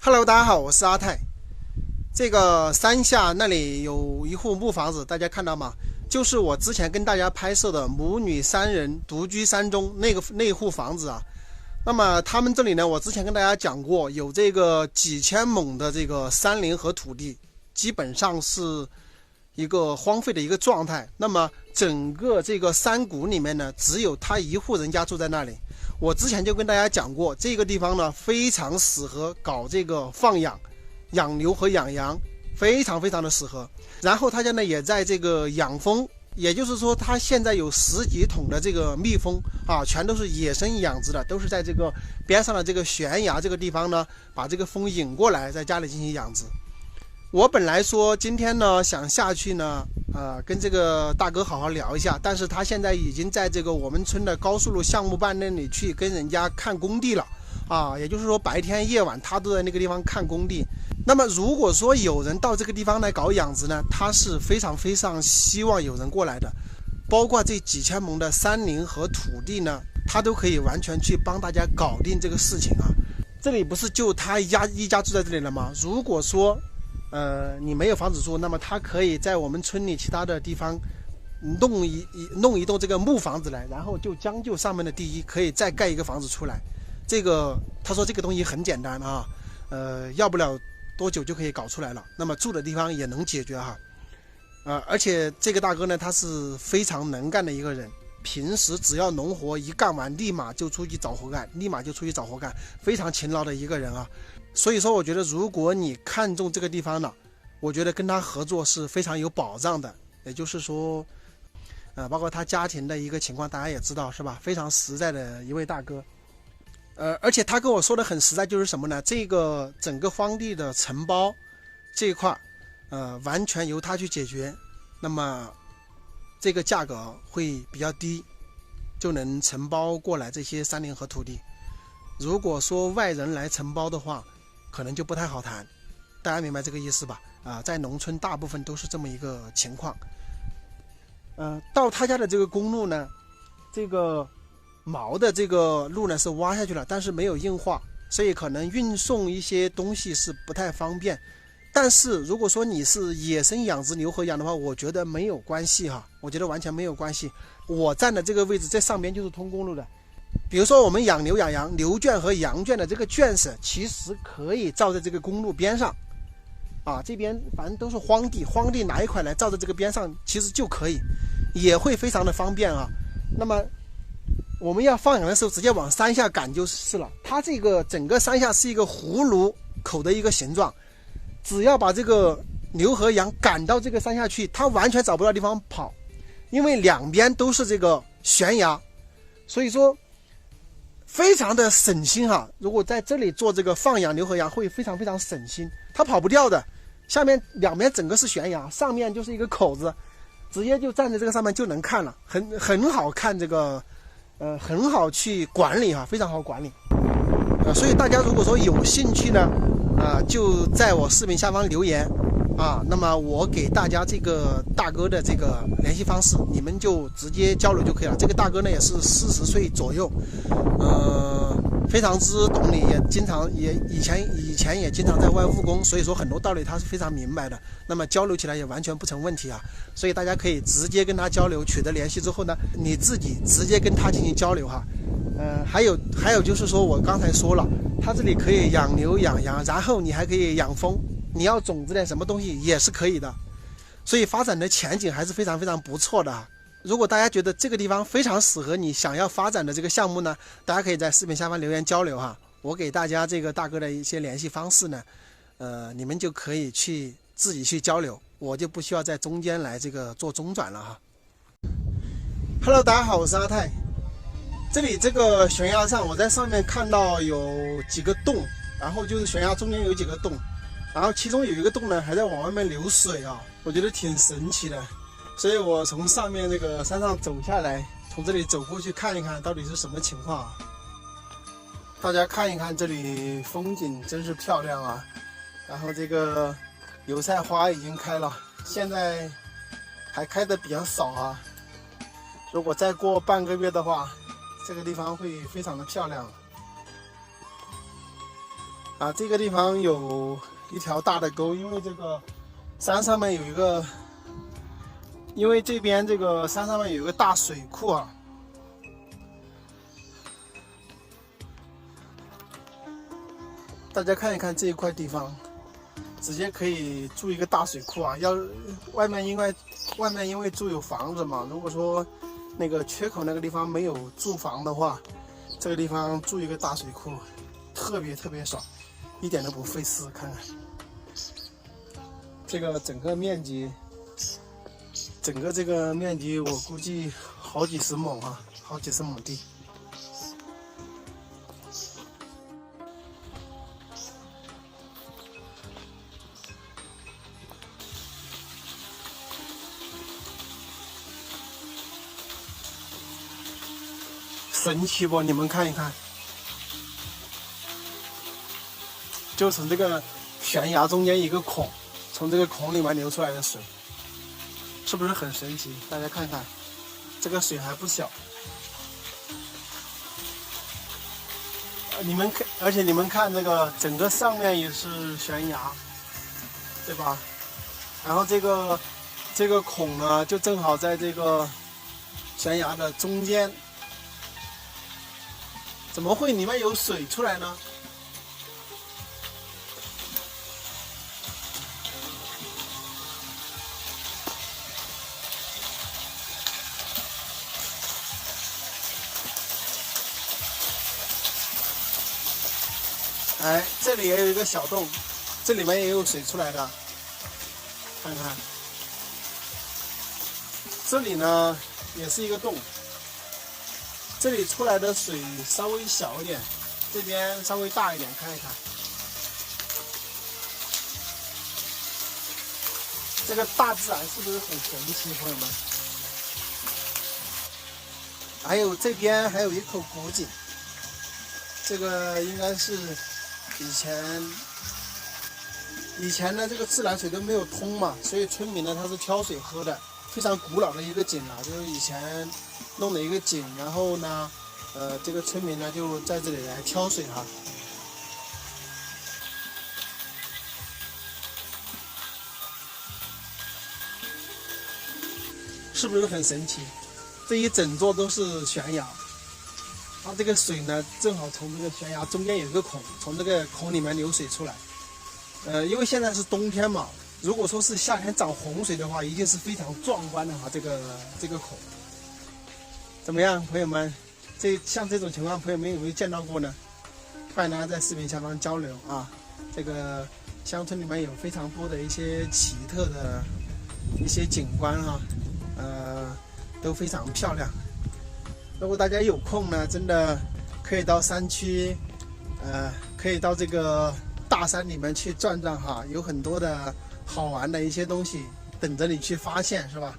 Hello， 大家好，我是阿泰。这个山下那里有一户木房子，大家看到吗？就是我之前跟大家拍摄的母女三人独居山中那户房子啊。那么他们这里呢，我之前跟大家讲过，有这个几千亩的这个山林和土地，基本上是一个荒废的一个状态。那么整个这个山谷里面呢，只有他一户人家住在那里。我之前就跟大家讲过，这个地方呢非常适合搞这个放养，养牛和养羊，非常非常的适合。然后他家呢也在这个养蜂，也就是说他现在有10几桶的这个蜜蜂啊，全都是野生养殖的，都是在这个边上的这个悬崖这个地方呢，把这个蜂引过来，在家里进行养殖。我本来说今天呢想下去呢，跟这个大哥好好聊一下，但是他现在已经在这个我们村的高速路项目办那里去跟人家看工地了啊，也就是说白天夜晚他都在那个地方看工地。那么如果说有人到这个地方来搞养殖呢，他是非常非常希望有人过来的，包括这几千亩的山林和土地呢，他都可以完全去帮大家搞定这个事情啊。这里不是就他一家住在这里了吗？如果说你没有房子住，那么他可以在我们村里其他的地方弄一栋这个木房子来，然后就将就上面的地基，可以再盖一个房子出来。这个他说这个东西很简单啊，要不了多久就可以搞出来了。那么住的地方也能解决哈，而且这个大哥呢，他是非常能干的一个人，平时只要农活一干完，立马就出去找活干，非常勤劳的一个人啊。所以说我觉得如果你看中这个地方了，我觉得跟他合作是非常有保障的。也就是说包括他家庭的一个情况大家也知道是吧，非常实在的一位大哥。而且他跟我说的很实在，就是什么呢，这个整个荒地的承包这一块完全由他去解决，那么这个价格会比较低，就能承包过来这些山林和土地。如果说外人来承包的话，可能就不太好谈，大家明白这个意思吧？在农村大部分都是这么一个情况。到他家的这个公路呢，这个毛的这个路呢是挖下去了，但是没有硬化，所以可能运送一些东西是不太方便。但是如果说你是野生养殖牛和羊的话，我觉得没有关系哈，我觉得完全没有关系。我站的这个位置，这上边就是通公路的。比如说我们养牛养羊，牛圈和羊圈的这个圈舍其实可以照在这个公路边上啊，这边反正都是荒地拿一块来照在这个边上，其实就可以，也会非常的方便啊。那么我们要放养的时候直接往山下赶就是了，它这个整个山下是一个葫芦口的一个形状，只要把这个牛和羊赶到这个山下去，它完全找不到地方跑，因为两边都是这个悬崖，所以说非常的省心哈。如果在这里做这个放养牛和羊会非常非常省心，它跑不掉的。下面两边整个是悬崖，上面就是一个口子，直接就站在这个上面就能看了，很好看，这个很好去管理哈，非常好管理。所以大家如果说有兴趣呢，就在我视频下方留言啊，那么我给大家这个大哥的这个联系方式，你们就直接交流就可以了。这个大哥呢也是40岁左右，非常之懂理，也经常以前也经常在外务工，所以说很多道理他是非常明白的。那么交流起来也完全不成问题啊，所以大家可以直接跟他交流，取得联系之后呢，你自己直接跟他进行交流哈。还有就是说我刚才说了，他这里可以养牛养羊，然后你还可以养蜂，你要种子的什么东西也是可以的，所以发展的前景还是非常非常不错的。如果大家觉得这个地方非常适合你想要发展的这个项目呢，大家可以在视频下方留言交流哈，我给大家这个大哥的一些联系方式呢，你们就可以自己去交流，我就不需要在中间来这个做中转了哈。Hello， 大家好，我是阿泰。这里这个悬崖上，我在上面看到有几个洞，然后就是悬崖中间有几个洞，然后其中有一个洞呢还在往外面流水啊，我觉得挺神奇的。所以我从上面这个山上走下来，从这里走过去看一看到底是什么情况啊。大家看一看这里风景真是漂亮啊，然后这个油菜花已经开了，现在还开的比较少啊，如果再过半个月的话，这个地方会非常的漂亮。啊，这个地方有一条大的沟，因为这个山上面有一个，因为这边这个山上面有一个大水库啊。大家看一看这一块地方，直接可以筑一个大水库啊！外面因为筑有房子嘛，如果说那个缺口那个地方没有住房的话，这个地方筑一个大水库，特别爽，一点都不费事。看看这个整个面积，我估计好几十亩啊，好几十亩地。神奇不？你们看一看，就从这个悬崖中间一个孔，从这个孔里面流出来的水，是不是很神奇？大家看看，这个水还不小。而且你们看这个整个上面也是悬崖，对吧？然后这个孔呢，就正好在这个悬崖的中间。怎么会里面有水出来呢？哎，这里也有一个小洞，这里面也有水出来的，看看。这里呢也是一个洞。这里出来的水稍微小一点，这边稍微大一点，看一看。这个大自然是不是很神奇，朋友们？还有这边还有一口古井，这个应该是以前呢这个自来水都没有通嘛，所以村民呢他是挑水喝的，非常古老的一个井啊，就是以前弄了一个井，然后呢，这个村民呢就在这里来挑水哈。是不是很神奇？这一整座都是悬崖，它这个水呢正好从这个悬崖中间有一个孔，从这个孔里面流水出来。因为现在是冬天嘛，如果说是夏天涨洪水的话，一定是非常壮观的哈，这个孔。怎么样，朋友们？像这种情况，朋友们有没有见到过呢？欢迎大家在视频下方交流啊！这个乡村里面有非常多的一些奇特的一些景观哈，都非常漂亮。如果大家有空呢，真的可以到山区，可以到这个大山里面去转转哈，有很多的好玩的一些东西等着你去发现，是吧？